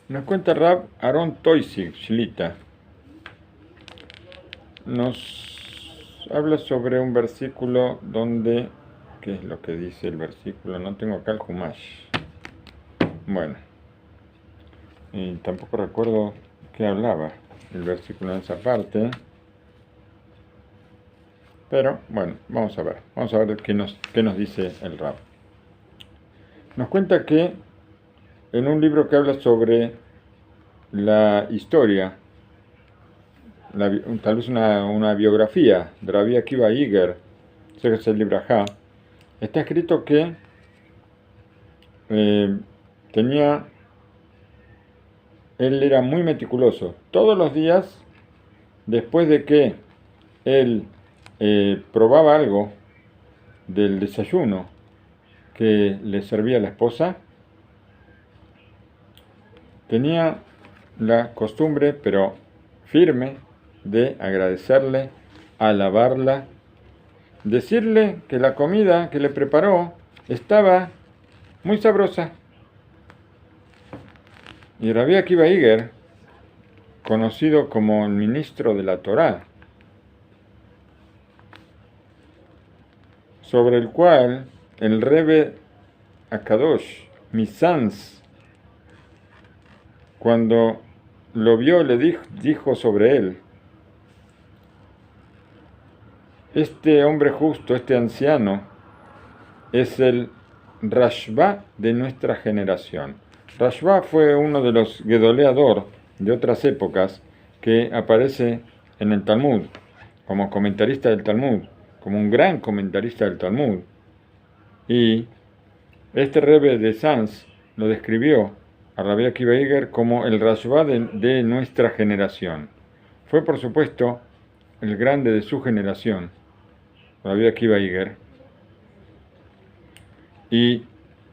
Nos cuenta Rab Aaron Toisig, Shlita. Nos habla sobre un versículo donde... ¿Qué es lo que dice el versículo? No tengo acá el Humash. Bueno, y tampoco recuerdo qué hablaba el versículo en esa parte. Pero bueno, vamos a ver qué nos dice el Rab. Nos cuenta que en un libro que habla sobre la historia, tal vez una biografía de Rabbi Akiva Iger, sé que es el libro Ajá, está escrito que él era muy meticuloso. Todos los días, después de que él probaba algo del desayuno que le servía la esposa, tenía la costumbre, pero firme, de agradecerle, alabarla, decirle que la comida que le preparó estaba muy sabrosa. Y Rabbi Akiva Iger, conocido como el ministro de la Torá, sobre el cual el Rebbe Akadosh Misans, cuando lo vio, le dijo sobre él: este hombre justo, este anciano, es el Rashba de nuestra generación. Rashba fue uno de los Gedoleador de otras épocas que aparece en el Talmud como comentarista del Talmud, como un gran comentarista del Talmud. Y este Rebbe de Sanz lo describió a Rabbi Akiva Iger como el Rashba de nuestra generación. Fue, por supuesto, el grande de su generación, Rabbi Akiva Iger, y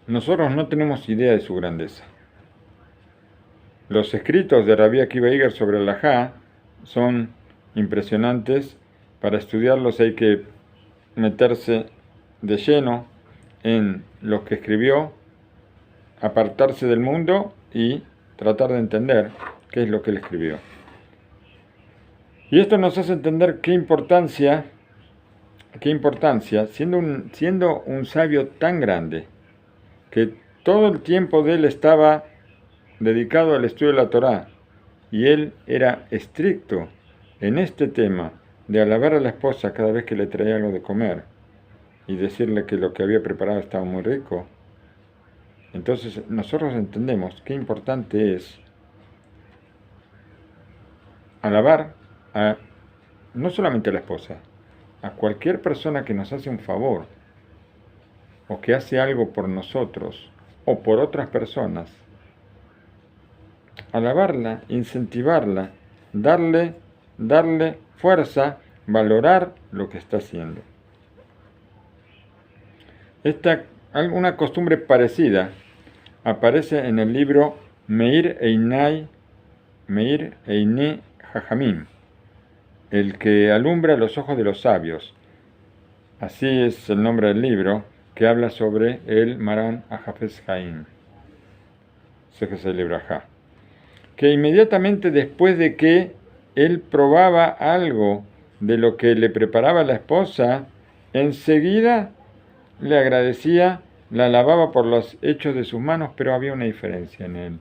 nosotros no tenemos idea de su grandeza. Los escritos de Rabbi Akiva Iger sobre el Alajá son impresionantes. Para estudiarlos hay que meterse de lleno en lo que escribió, apartarse del mundo y tratar de entender qué es lo que él escribió. Y esto nos hace entender qué importancia, siendo un sabio tan grande, que todo el tiempo de él estaba dedicado al estudio de la Torá, y él era estricto en este tema de alabar a la esposa cada vez que le traía algo de comer y decirle que lo que había preparado estaba muy rico. Entonces nosotros entendemos qué importante es alabar no solamente a la esposa, a cualquier persona que nos hace un favor o que hace algo por nosotros o por otras personas. Alabarla, incentivarla, darle fuerza, valorar lo que está haciendo. Una costumbre parecida aparece en el libro Meir Einai Jajamim, el que alumbra los ojos de los sabios. Así es el nombre del libro, que habla sobre el Maran Hafetz Haim. Ese es el libro Ajá. Que inmediatamente después de que él probaba algo de lo que le preparaba la esposa, enseguida le agradecía, la alababa por los hechos de sus manos, pero había una diferencia en él.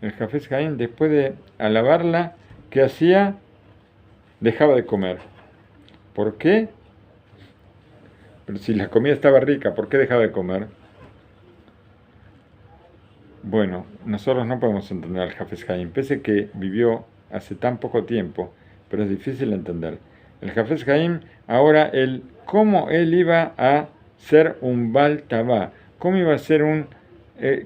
El Hafetz Haim, después de alabarla, ¿qué hacía? Dejaba de comer. ¿Por qué? Pero si la comida estaba rica, ¿por qué dejaba de comer? Bueno, nosotros no podemos entender al Hafez Haim, pese que vivió hace tan poco tiempo, pero es difícil de entender. El Hafez Haim, ahora, cómo él iba a ser un Bal Tabá, cómo iba a ser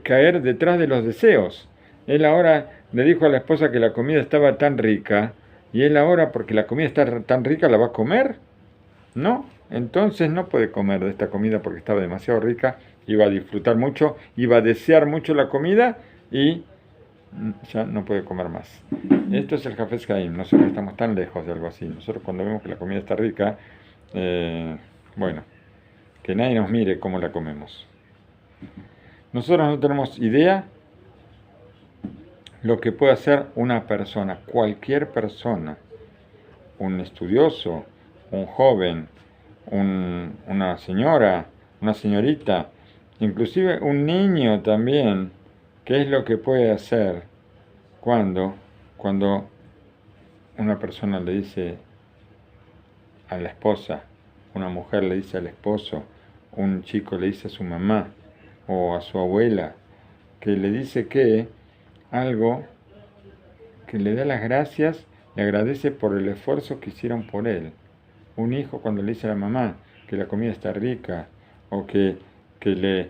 caer detrás de los deseos. Él ahora le dijo a la esposa que la comida estaba tan rica, y él ahora, porque la comida está tan rica, ¿la va a comer? No, entonces no puede comer de esta comida porque estaba demasiado rica, iba a disfrutar mucho, iba a desear mucho la comida y ya no puede comer más. Esto es el Hafez Haim. Nosotros estamos tan lejos de algo así. Nosotros cuando vemos que la comida está rica, bueno, que nadie nos mire cómo la comemos. Nosotros no tenemos idea lo que puede hacer una persona, cualquier persona, un estudioso, un joven, una señora, una señorita, inclusive un niño también, qué es lo que puede hacer cuando una persona le dice a la esposa, una mujer le dice al esposo, un chico le dice a su mamá o a su abuela, que le dice que algo, que le da las gracias, le agradece por el esfuerzo que hicieron por él. Un hijo cuando le dice a la mamá que la comida está rica, o que le,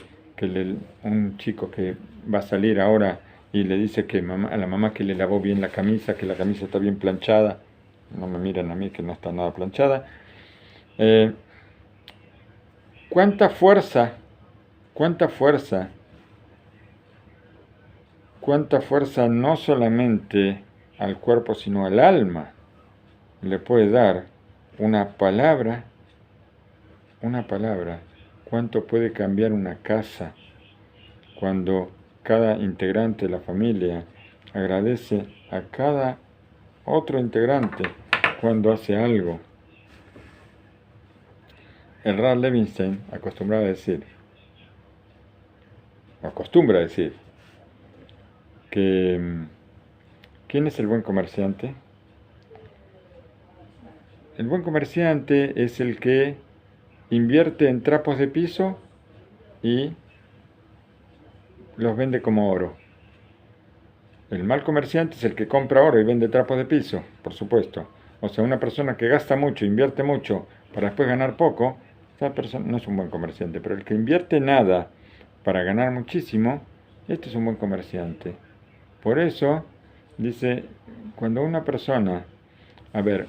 un chico que va a salir ahora y le dice que a la mamá que le lavó bien la camisa, que la camisa está bien planchada, no me miran a mí que no está nada planchada. ¿Cuánta fuerza, cuánta fuerza, cuánta fuerza no solamente al cuerpo sino al alma le puede dar una palabra, cuánto puede cambiar una casa cuando cada integrante de la familia agradece a cada otro integrante cuando hace algo. El Rab Levinstein acostumbra a decir que ¿quién es el buen comerciante? El buen comerciante es el que invierte en trapos de piso y los vende como oro. El mal comerciante es el que compra oro y vende trapos de piso, por supuesto. O sea, una persona que gasta mucho, invierte mucho, para después ganar poco, esa persona no es un buen comerciante. Pero el que invierte nada para ganar muchísimo, este es un buen comerciante. Por eso, dice, cuando una persona,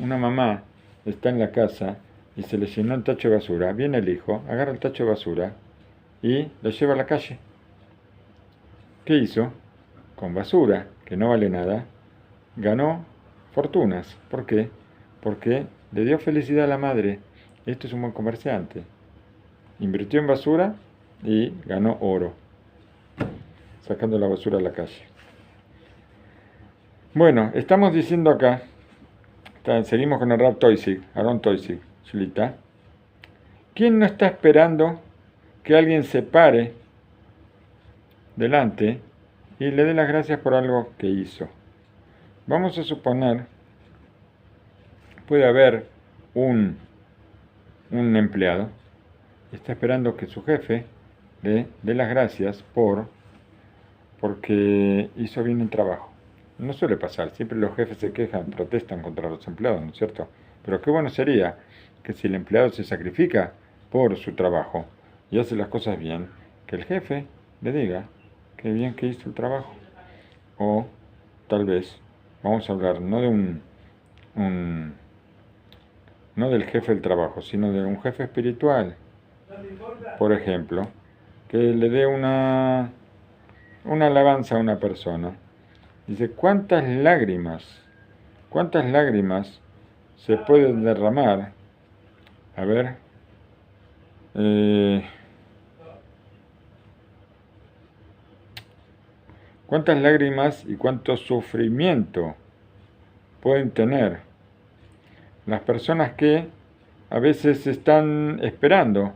una mamá está en la casa y se le llenó el tacho de basura, viene el hijo, agarra el tacho de basura y lo lleva a la calle. ¿Qué hizo? Con basura, que no vale nada, ganó fortunas. ¿Por qué? Porque le dio felicidad a la madre. Esto es un buen comerciante. Invirtió en basura y ganó oro, sacando la basura a la calle. Bueno, estamos diciendo acá, seguimos con el Rab Toisig, Aaron Toisig, Shlita. ¿Quién no está esperando que alguien se pare delante y le dé las gracias por algo que hizo? Vamos a suponer, puede haber un empleado, está esperando que su jefe le dé las gracias porque hizo bien el trabajo. No suele pasar, siempre los jefes se quejan, protestan contra los empleados, ¿no es cierto? Pero qué bueno sería que si el empleado se sacrifica por su trabajo y hace las cosas bien, que el jefe le diga qué bien que hizo el trabajo. O tal vez, vamos a hablar no de no del jefe del trabajo, sino de un jefe espiritual, por ejemplo, que le dé una alabanza a una persona. Dice, ¿cuántas lágrimas se pueden derramar? A ver, ¿cuántas lágrimas y cuánto sufrimiento pueden tener las personas que a veces están esperando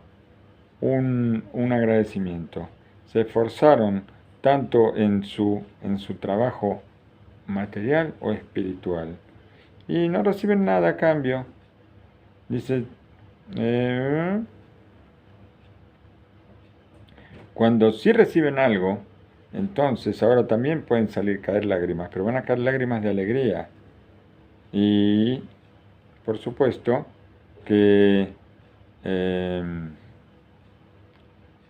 un agradecimiento? Se esforzaron tanto en su trabajo material o espiritual y no reciben nada a cambio. Dice, cuando sí reciben algo, entonces ahora también pueden caer lágrimas, pero van a caer lágrimas de alegría. Y por supuesto que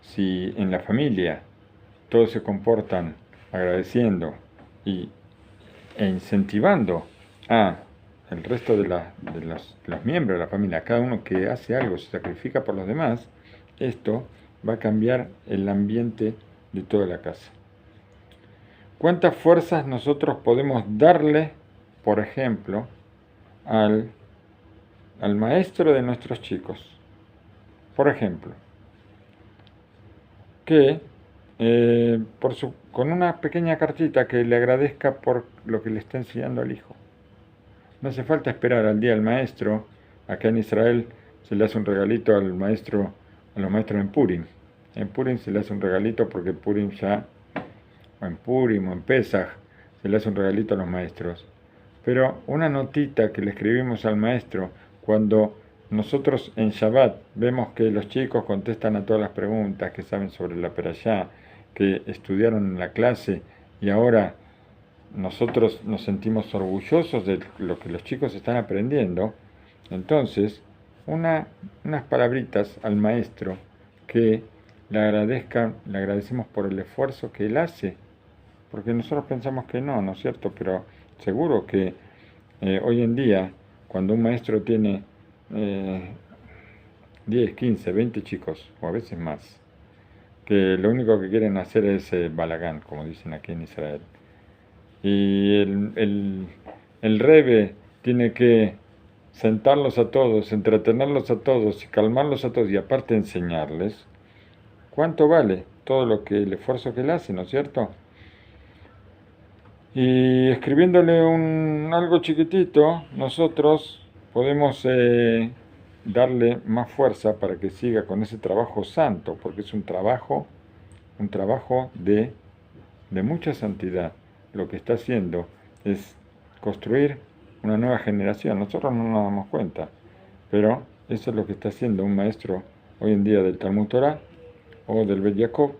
si en la familia todos se comportan agradeciendo e incentivando a el resto de los miembros de la familia, cada uno que hace algo, se sacrifica por los demás, esto va a cambiar el ambiente de toda la casa. ¿Cuántas fuerzas nosotros podemos darle, por ejemplo, al maestro de nuestros chicos? Por ejemplo, que con una pequeña cartita que le agradezca por lo que le está enseñando al hijo. No hace falta esperar al día del maestro. Acá en Israel se le hace un regalito al maestro, a los maestros en Purim. En Purim se le hace un regalito porque Purim ya, o en Purim o en Pesach, se le hace un regalito a los maestros. Pero una notita que le escribimos al maestro cuando nosotros en Shabbat vemos que los chicos contestan a todas las preguntas, que saben sobre la perashá, que estudiaron en la clase y ahora nosotros nos sentimos orgullosos de lo que los chicos están aprendiendo. Entonces, unas palabritas al maestro que le agradecemos por el esfuerzo que él hace, porque nosotros pensamos que no, ¿no es cierto? Pero seguro que hoy en día, cuando un maestro tiene 10, 15, 20 chicos, o a veces más, que lo único que quieren hacer es balagán, como dicen aquí en Israel, y el Rebbe tiene que sentarlos a todos, entretenerlos a todos y calmarlos a todos y aparte enseñarles, ¿cuánto vale todo el esfuerzo que él hace, ¿no es cierto? Y escribiéndole algo chiquitito, nosotros podemos darle más fuerza para que siga con ese trabajo santo, porque es un trabajo de mucha santidad. Lo que está haciendo es construir una nueva generación. Nosotros no nos damos cuenta, pero eso es lo que está haciendo un maestro hoy en día del Talmud Torah o del Bet Yaakov,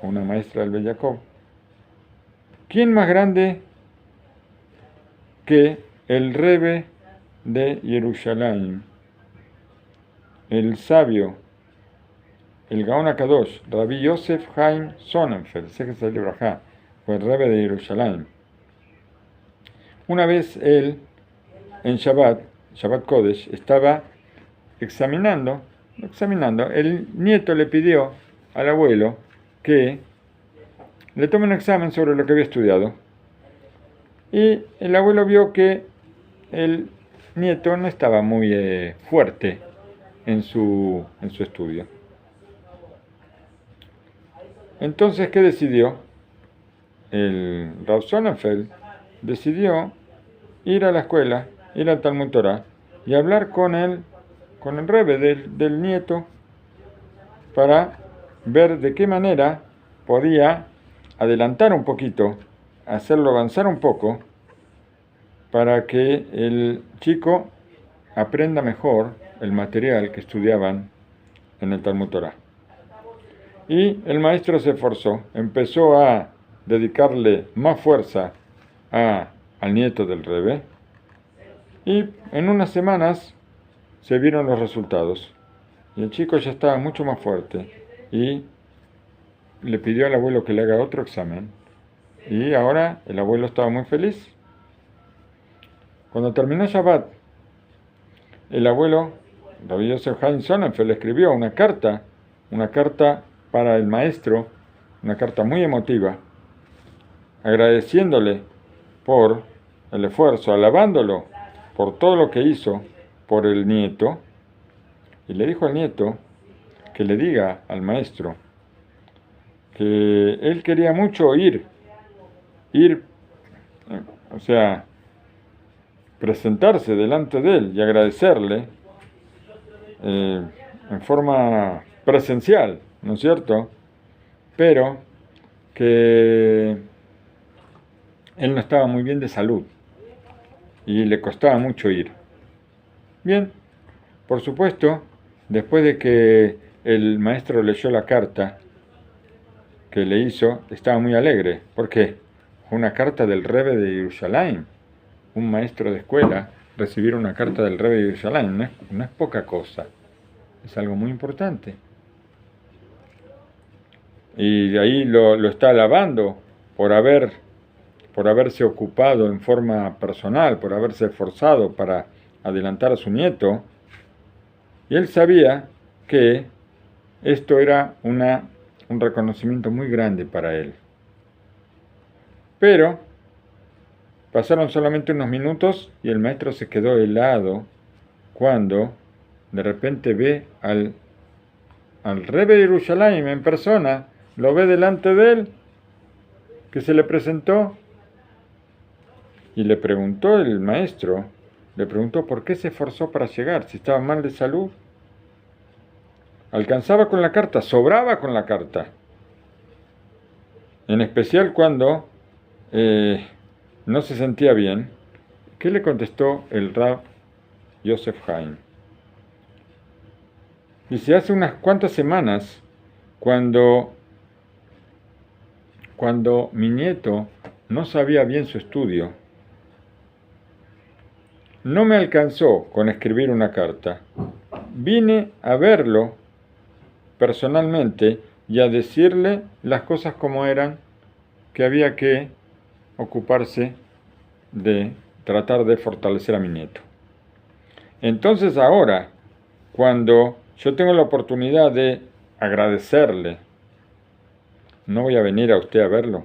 o una maestra del Bet Yaakov. ¿Quién más grande que el Rebbe de Jerusalén, el sabio, el Gaón HaKadosh, Rabbi Yosef Haim Sonnenfeld, fue el Rebbe de Jerusalén? Una vez él, en Shabbat Kodesh, estaba examinando, el nieto le pidió al abuelo que le tome un examen sobre lo que había estudiado. Y el abuelo vio que el nieto no estaba muy fuerte en su estudio. Entonces, ¿qué decidió? El Rav Sonnenfeld decidió ir a la escuela, ir al Talmud Torah y hablar con el Rebbe del nieto para ver de qué manera podía adelantar un poquito, hacerlo avanzar un poco, para que el chico aprenda mejor el material que estudiaban en el Talmud Torah. Y el maestro se esforzó, empezó a dedicarle más fuerza al nieto del Rebbe, y en unas semanas se vieron los resultados. Y el chico ya estaba mucho más fuerte y le pidió al abuelo que le haga otro examen. Y ahora el abuelo estaba muy feliz. Cuando terminó Shabbat, el abuelo, Rabbi Yosef Haim Sonnenfeld, le escribió una carta para el maestro, una carta muy emotiva, agradeciéndole por el esfuerzo, alabándolo por todo lo que hizo por el nieto, y le dijo al nieto que le diga al maestro que él quería mucho ir, o sea, presentarse delante de él y agradecerle en forma presencial, ¿no es cierto? Pero que él no estaba muy bien de salud y le costaba mucho ir. Bien, por supuesto, después de que el maestro leyó la carta que le hizo, estaba muy alegre. ¿Por qué? Fue una carta del Rebbe de Jerusalén. Un maestro de escuela recibir una carta del Rebbe de Jerusalén no es poca cosa, es algo muy importante. Y de ahí lo está alabando por haberse ocupado en forma personal, por haberse esforzado para adelantar a su nieto. Y él sabía que esto era un reconocimiento muy grande para él. Pero pasaron solamente unos minutos y el maestro se quedó helado cuando de repente ve al Rebbe de Jerusalén en persona, lo ve delante de él, que se le presentó, y le preguntó el maestro, le preguntó por qué se esforzó para llegar, si estaba mal de salud. Alcanzaba con la carta, sobraba con la carta. En especial cuando no se sentía bien. ¿Qué le contestó el Rab Yosef Haim? Dice, hace unas cuantas semanas, cuando mi nieto no sabía bien su estudio, no me alcanzó con escribir una carta. Vine a verlo personalmente y a decirle las cosas como eran, que había que ocuparse de tratar de fortalecer a mi nieto. Entonces ahora, cuando yo tengo la oportunidad de agradecerle, no voy a venir a usted a verlo,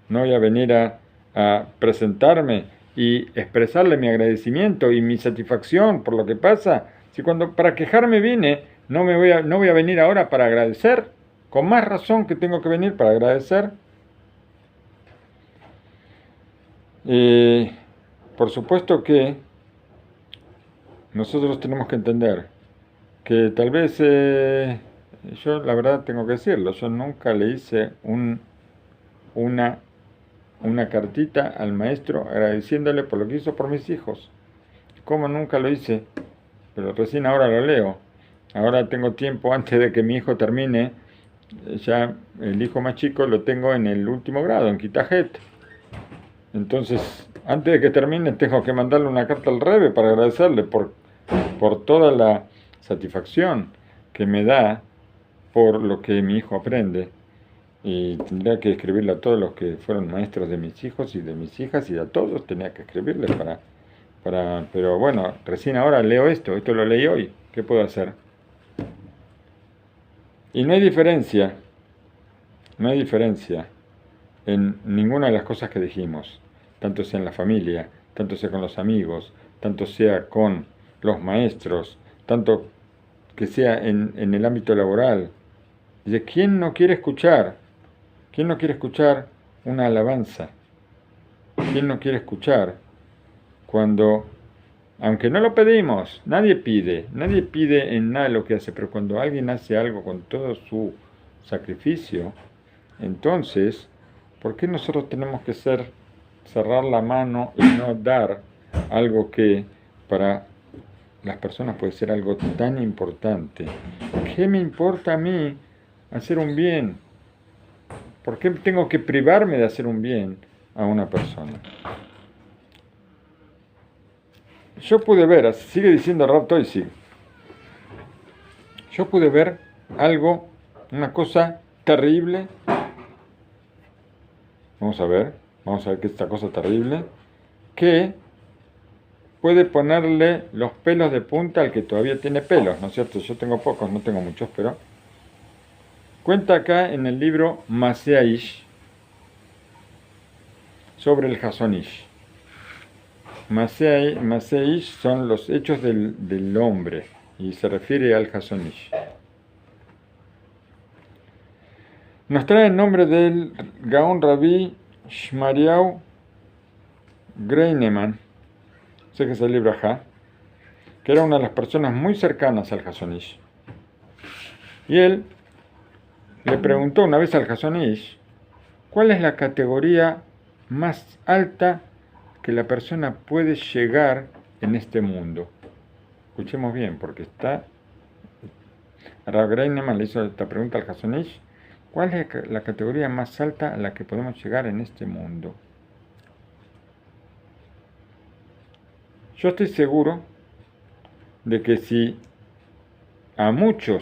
no voy a venir a presentarme y expresarle mi agradecimiento y mi satisfacción por lo que pasa. Si cuando para quejarme vine, no voy a venir ahora para agradecer, con más razón que tengo que venir para agradecer. Por supuesto que nosotros tenemos que entender que tal vez, yo la verdad tengo que decirlo, yo nunca le hice una cartita al maestro agradeciéndole por lo que hizo por mis hijos. ¿Cómo nunca lo hice? Pero recién ahora lo leo. Ahora tengo tiempo antes de que mi hijo termine. Ya el hijo más chico lo tengo en el último grado, en Kitajet. Entonces, antes de que termine, tengo que mandarle una carta al Rebbe para agradecerle por toda la satisfacción que me da por lo que mi hijo aprende. Y tendría que escribirle a todos los que fueron maestros de mis hijos y de mis hijas, y a todos tenía que escribirles pero bueno, recién ahora leo esto lo leí hoy, ¿qué puedo hacer? Y no hay diferencia en ninguna de las cosas que dijimos, tanto sea en la familia, tanto sea con los amigos, tanto sea con los maestros, tanto que sea en el ámbito laboral. Dice, ¿quién no quiere escuchar? ¿Quién no quiere escuchar una alabanza? ¿Quién no quiere escuchar cuando, aunque no lo pedimos, nadie pide en nada lo que hace, pero cuando alguien hace algo con todo su sacrificio, entonces, ¿por qué nosotros tenemos que cerrar la mano y no dar algo que para las personas puede ser algo tan importante? ¿Qué me importa a mí hacer un bien? ¿Por qué tengo que privarme de hacer un bien a una persona? Yo pude ver, sigue diciendo Rav Toisig, yo pude ver algo, una cosa terrible. Vamos a ver que esta cosa terrible, que puede ponerle los pelos de punta al que todavía tiene pelos, ¿no es cierto? Yo tengo pocos, no tengo muchos, pero cuenta acá en el libro Maseh Ish sobre el Hazon Ish. Maseh Ish son los hechos del hombre y se refiere al Hazon Ish. Nos trae el nombre del Gaón Rabí Shmariau Greineman, sé que es el libro Ajá, que era una de las personas muy cercanas al Hazon Ish. Y él le preguntó una vez al Hazon Ish, ¿cuál es la categoría más alta que la persona puede llegar en este mundo? Escuchemos bien, porque Rav Greineman le hizo esta pregunta al Hazon Ish, ¿cuál es la categoría más alta a la que podemos llegar en este mundo? Yo estoy seguro de que si a muchas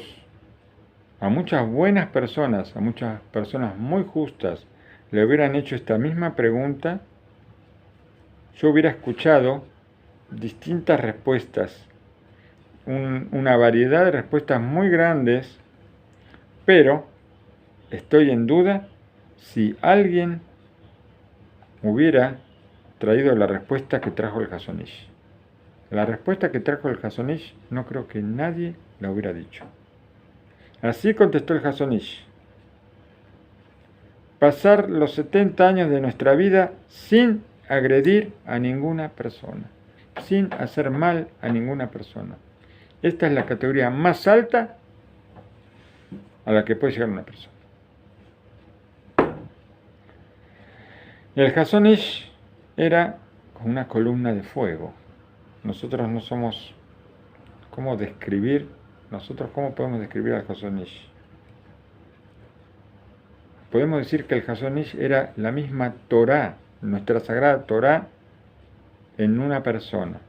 buenas personas, a muchas personas muy justas, le hubieran hecho esta misma pregunta, yo hubiera escuchado distintas respuestas, una variedad de respuestas muy grandes, pero estoy en duda si alguien hubiera traído la respuesta que trajo el Hazon Ish. La respuesta que trajo el Hazon Ish no creo que nadie la hubiera dicho. Así contestó el Hazon Ish. pasar los 70 años de nuestra vida sin agredir a ninguna persona, sin hacer mal a ninguna persona. Esta es la categoría más alta a la que puede llegar una persona. El Hazon Ish era como una columna de fuego. Nosotros no somos... ¿Cómo describir? Nosotros, ¿cómo podemos describir al Hazon Ish? Podemos decir que el Hazon Ish era la misma Torá, nuestra sagrada Torá, en una persona.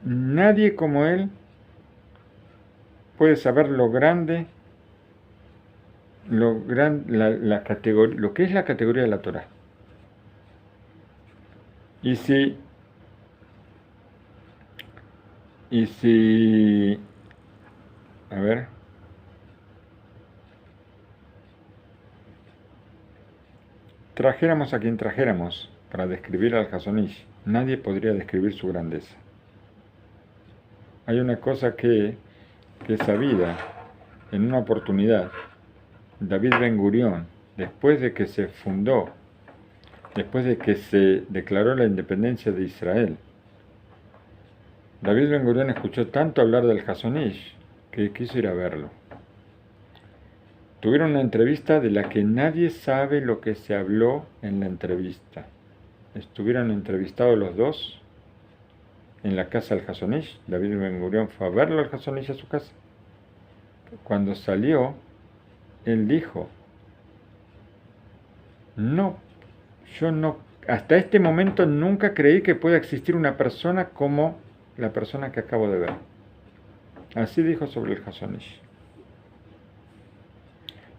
Nadie como él puede saber lo grande, lo que es la categoría de la Torá. Y si a ver, trajéramos a quien trajéramos para describir al Hazon Ish, nadie podría describir su grandeza. Hay una cosa que es sabida. En una oportunidad, David Ben Gurión, después de que se fundó, después de que se declaró la independencia de Israel, David Ben Gurión escuchó tanto hablar del Hazon Ish que quiso ir a verlo. Tuvieron una entrevista de la que nadie sabe lo que se habló en la entrevista. Estuvieron entrevistados los dos en la casa del Hazon Ish. David Ben Gurión fue a verlo al Hazon Ish a su casa. Cuando salió, él dijo, hasta este momento nunca creí que pueda existir una persona como la persona que acabo de ver. Así dijo sobre el Hazon Ish.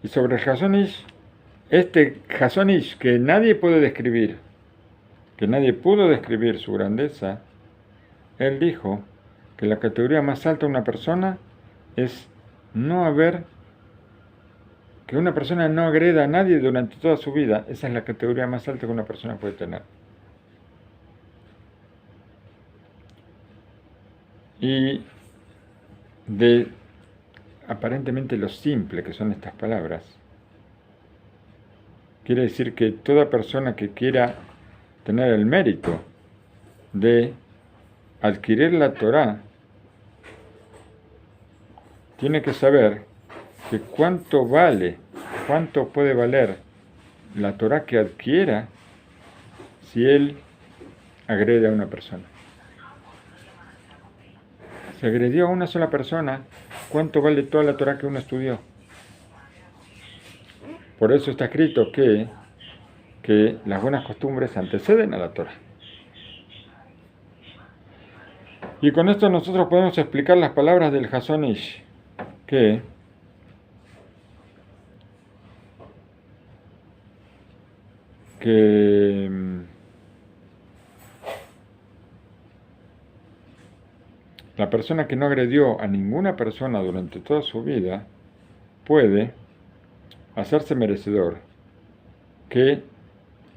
Y sobre el Hazon Ish, este Hazon Ish que nadie puede describir, que nadie pudo describir su grandeza, él dijo que la categoría más alta de una persona es que una persona no agreda a nadie durante toda su vida. Esa es la categoría más alta que una persona puede tener. Y de aparentemente lo simple que son estas palabras, quiere decir que toda persona que quiera tener el mérito de adquirir la Torá tiene que saber que cuánto puede valer la Torá que adquiera si él agrede a una persona. Si agredió a una sola persona, ¿cuánto vale toda la Torá que uno estudió? Por eso está escrito que las buenas costumbres anteceden a la Torá. Y con esto nosotros podemos explicar las palabras del Hazon Ish, que la persona que no agredió a ninguna persona durante toda su vida puede hacerse merecedor que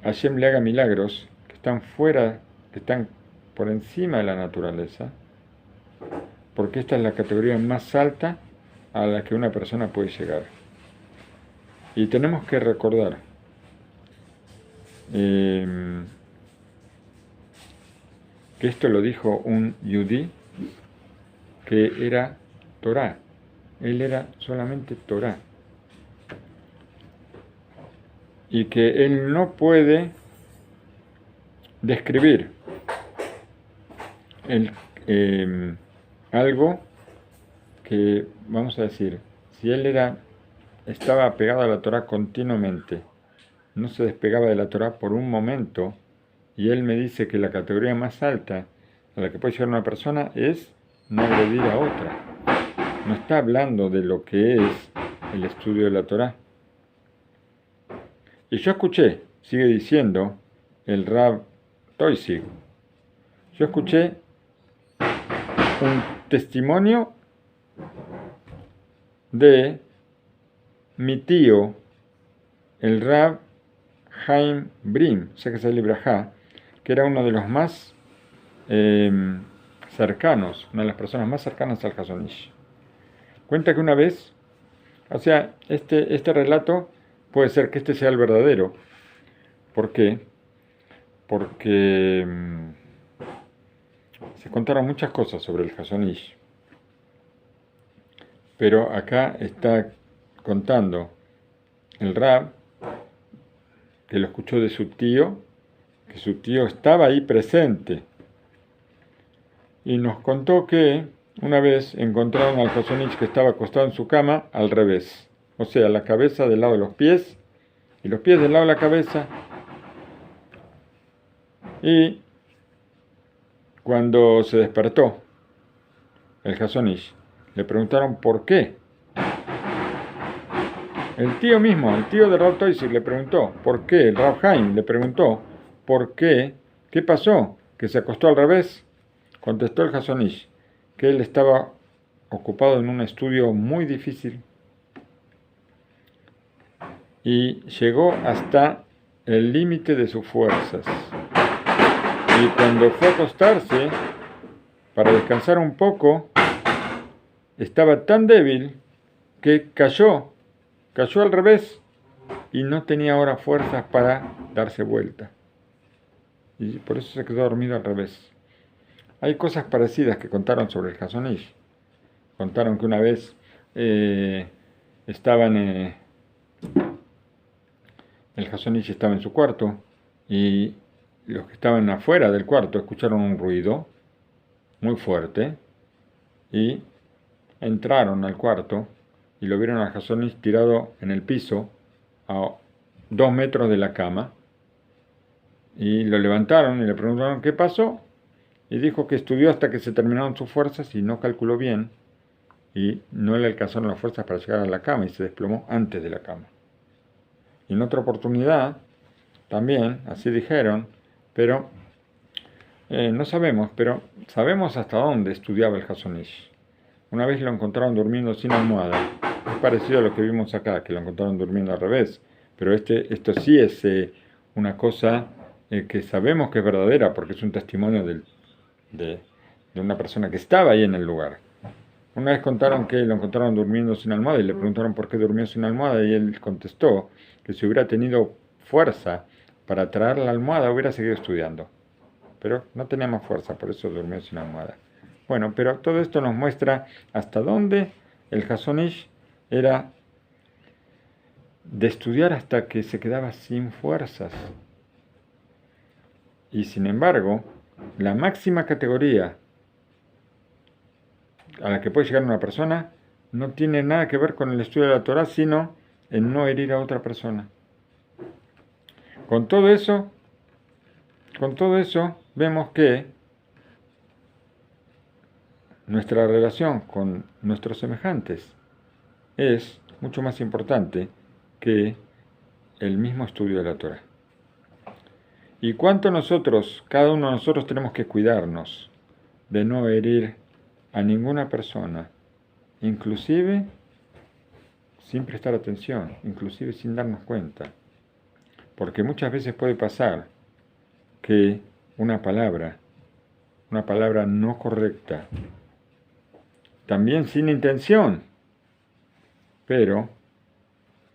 Hashem le haga milagros que están por encima de la naturaleza, porque esta es la categoría más alta a la que una persona puede llegar. Y tenemos que recordar que esto lo dijo un yudí que era Torá. Él era solamente Torá. Y que él no puede describir algo que, vamos a decir, si él estaba pegado a la Torá continuamente, no se despegaba de la Torá por un momento, y él me dice que la categoría más alta a la que puede llegar una persona es no agredir a otra. No está hablando de lo que es el estudio de la Torá. Y yo escuché, sigue diciendo el Rab Toisig, yo escuché un testimonio de mi tío, el Rab Haim Brim, que era uno de los más cercanos, una de las personas más cercanas al Hazon Ish. Cuenta que una vez O sea, este relato puede ser que este sea el verdadero. ¿Por qué? Porque se contaron muchas cosas sobre el Hazon Ish, pero acá está contando el Rab que lo escuchó de su tío, que su tío estaba ahí presente, y nos contó que una vez encontraron al Hazon Ish que estaba acostado en su cama al revés, o sea, la cabeza del lado de los pies y los pies del lado de la cabeza, y cuando se despertó el Hazon Ish, le preguntaron por qué. El tío mismo, el tío de Rav Toisig le preguntó por qué, el Rav Haim le preguntó por qué pasó, que se acostó al revés. Contestó el Hazon Ish que él estaba ocupado en un estudio muy difícil y llegó hasta el límite de sus fuerzas. Y cuando fue a acostarse para descansar un poco, estaba tan débil que cayó al revés y no tenía ahora fuerzas para darse vuelta. Y por eso se quedó dormido al revés. Hay cosas parecidas que contaron sobre el Hazon Ish. Contaron que una vez estaban, el Hazon Ish estaba en su cuarto y los que estaban afuera del cuarto escucharon un ruido muy fuerte y entraron al cuarto y lo vieron al Hazon Ish tirado en el piso a 2 metros de la cama y lo levantaron y le preguntaron qué pasó y dijo que estudió hasta que se terminaron sus fuerzas y no calculó bien y no le alcanzaron las fuerzas para llegar a la cama y se desplomó antes de la cama. Y en otra oportunidad también, así dijeron, pero no sabemos, pero sabemos hasta dónde estudiaba el Hazon Ish. Una vez lo encontraron durmiendo sin almohada. Es parecido a lo que vimos acá, que lo encontraron durmiendo al revés. Pero esto sí es una cosa que sabemos que es verdadera, porque es un testimonio de una persona que estaba ahí en el lugar. Una vez contaron que lo encontraron durmiendo sin almohada y le preguntaron por qué durmió sin almohada y él contestó que si hubiera tenido fuerza para traer la almohada hubiera seguido estudiando. Pero no tenía más fuerza, por eso durmió sin almohada. Bueno, pero todo esto nos muestra hasta dónde el Hazon Ish era de estudiar hasta que se quedaba sin fuerzas. Y sin embargo, la máxima categoría a la que puede llegar una persona no tiene nada que ver con el estudio de la Torah, sino en no herir a otra persona. Con todo eso vemos que nuestra relación con nuestros semejantes es mucho más importante que el mismo estudio de la Torah. Y cuánto nosotros, cada uno de nosotros tenemos que cuidarnos de no herir a ninguna persona, inclusive sin prestar atención, inclusive sin darnos cuenta. Porque muchas veces puede pasar que una palabra no correcta, también sin intención, pero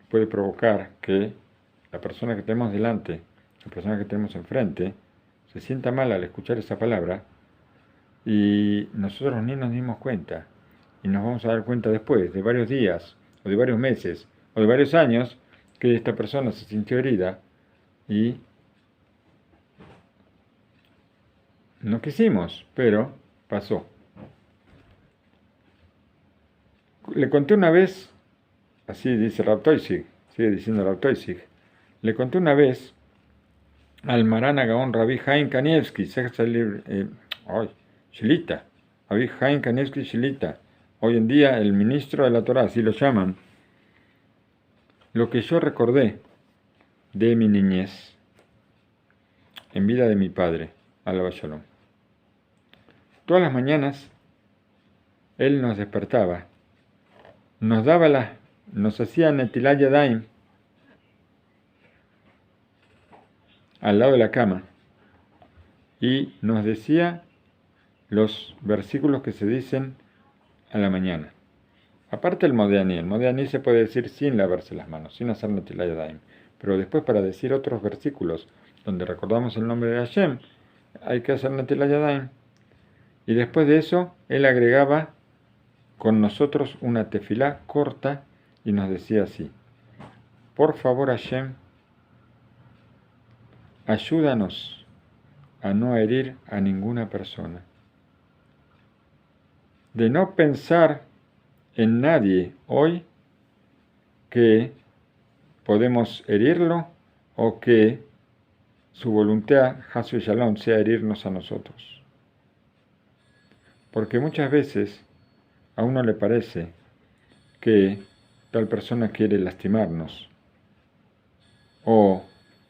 puede provocar que la persona que tenemos delante, la persona que tenemos enfrente, se sienta mal al escuchar esa palabra y nosotros ni nos dimos cuenta. Y nos vamos a dar cuenta después, de varios días, o de varios meses, o de varios años, que esta persona se sintió herida y no quisimos, pero pasó. Le conté una vez, así dice Rav Toisig, sigue diciendo Rav Toisig, le conté una vez al Marán Gaón Rabbi Haim Kanievski, Shilita, Rabbi Haim Kanievski Shilita, hoy en día el ministro de la Torah, así lo llaman, lo que yo recordé de mi niñez, en vida de mi padre, Alaba Shalom. Todas las mañanas, él nos despertaba, nos hacía Netilat Yadayim al lado de la cama y nos decía los versículos que se dicen a la mañana. Aparte el Modianí se puede decir sin lavarse las manos, sin hacer Netilat Yadayim. Pero después para decir otros versículos donde recordamos el nombre de Hashem, hay que hacer Netilat Yadayim. Y después de eso, él agregaba con nosotros una tefilá corta y nos decía así: por favor Hashem, ayúdanos a no herir a ninguna persona, de no pensar en nadie hoy que podemos herirlo o que su voluntad, Hasu Shalom, sea herirnos a nosotros. Porque muchas veces a uno le parece que tal persona quiere lastimarnos o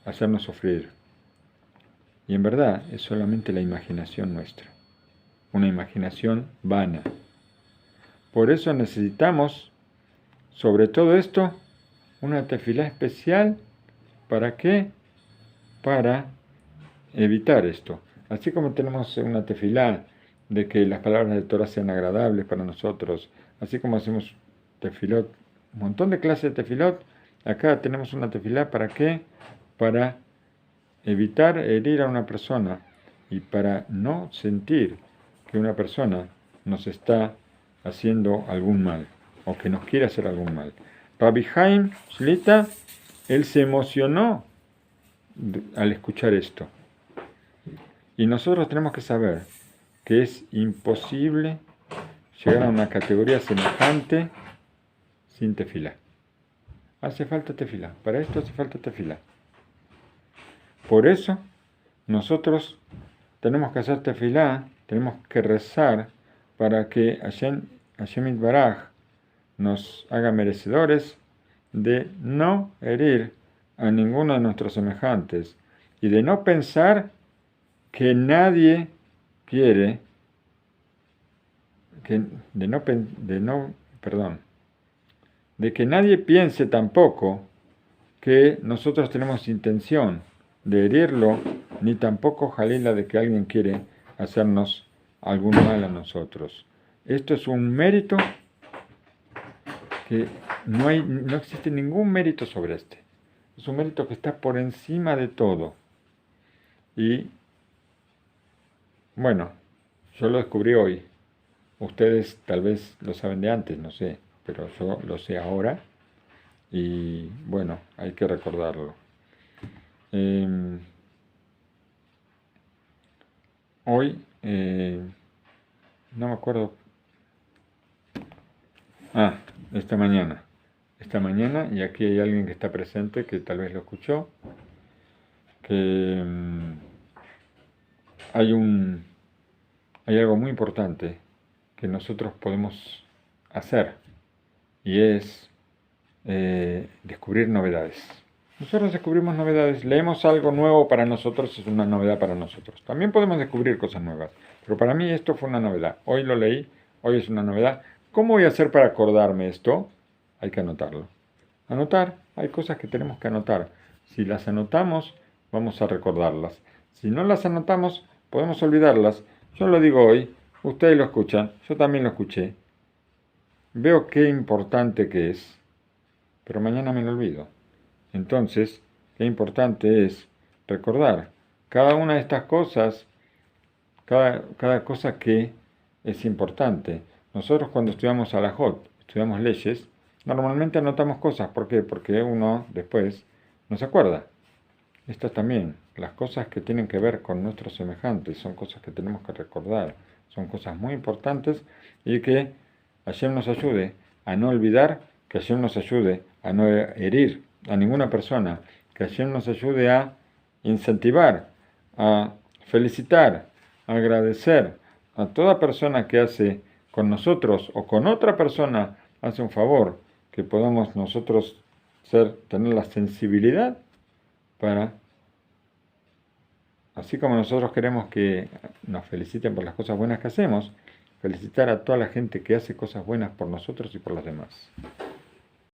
hacernos sufrir. Y en verdad es solamente la imaginación nuestra, una imaginación vana. Por eso necesitamos, sobre todo esto, una tefilá especial. ¿Para qué? Para evitar esto. Así como tenemos una tefilá de que las palabras de Torah sean agradables para nosotros, así como hacemos tefilot, un montón de clases de tefilot, acá tenemos una tefilá. ¿Para qué? Para evitar herir a una persona y para no sentir que una persona nos está haciendo algún mal o que nos quiere hacer algún mal. Rabbi Haim Shlita, él se emocionó al escuchar esto. Y nosotros tenemos que saber que es imposible llegar a una categoría semejante sin tefilá. Hace falta tefilá. Para esto hace falta tefilá. Por eso nosotros tenemos que hacer tefilá, tenemos que rezar para que Hashem Yitbaraj nos haga merecedores de no herir a ninguno de nuestros semejantes y de no pensar que nadie quiere, de que nadie piense tampoco que nosotros tenemos intención de herirlo, ni tampoco jalila de que alguien quiere hacernos algún mal a nosotros. Esto es un mérito que no existe ningún mérito sobre este. Es un mérito que está por encima de todo. Y bueno, yo lo descubrí hoy. Ustedes tal vez lo saben de antes, no sé, pero yo lo sé ahora. Y bueno, hay que recordarlo. Hoy, no me acuerdo. Esta mañana, y aquí hay alguien que está presente que tal vez lo escuchó, que hay algo muy importante que nosotros podemos hacer, y es descubrir novedades. Nosotros descubrimos novedades, leemos algo nuevo para nosotros, es una novedad para nosotros. También podemos descubrir cosas nuevas, pero para mí esto fue una novedad. Hoy lo leí, hoy es una novedad. ¿Cómo voy a hacer para acordarme esto? Hay que anotarlo. Anotar, hay cosas que tenemos que anotar. Si las anotamos, vamos a recordarlas. Si no las anotamos, podemos olvidarlas. Yo lo digo hoy, ustedes lo escuchan, yo también lo escuché. Veo qué importante que es, pero mañana me lo olvido. Entonces, qué importante es recordar cada una de estas cosas, cada cosa que es importante. Nosotros cuando estudiamos Halajot, estudiamos leyes, normalmente anotamos cosas. ¿Por qué? Porque uno después no se acuerda. Estas también, las cosas que tienen que ver con nuestros semejantes, son cosas que tenemos que recordar. Son cosas muy importantes y que Hashem nos ayude a no olvidar, que Hashem nos ayude a no herir a ninguna persona, que Hashem nos ayude a incentivar, a felicitar, a agradecer a toda persona que hace con nosotros o con otra persona hace un favor, que podamos nosotros tener la sensibilidad para, así como nosotros queremos que nos feliciten por las cosas buenas que hacemos, felicitar a toda la gente que hace cosas buenas por nosotros y por los demás.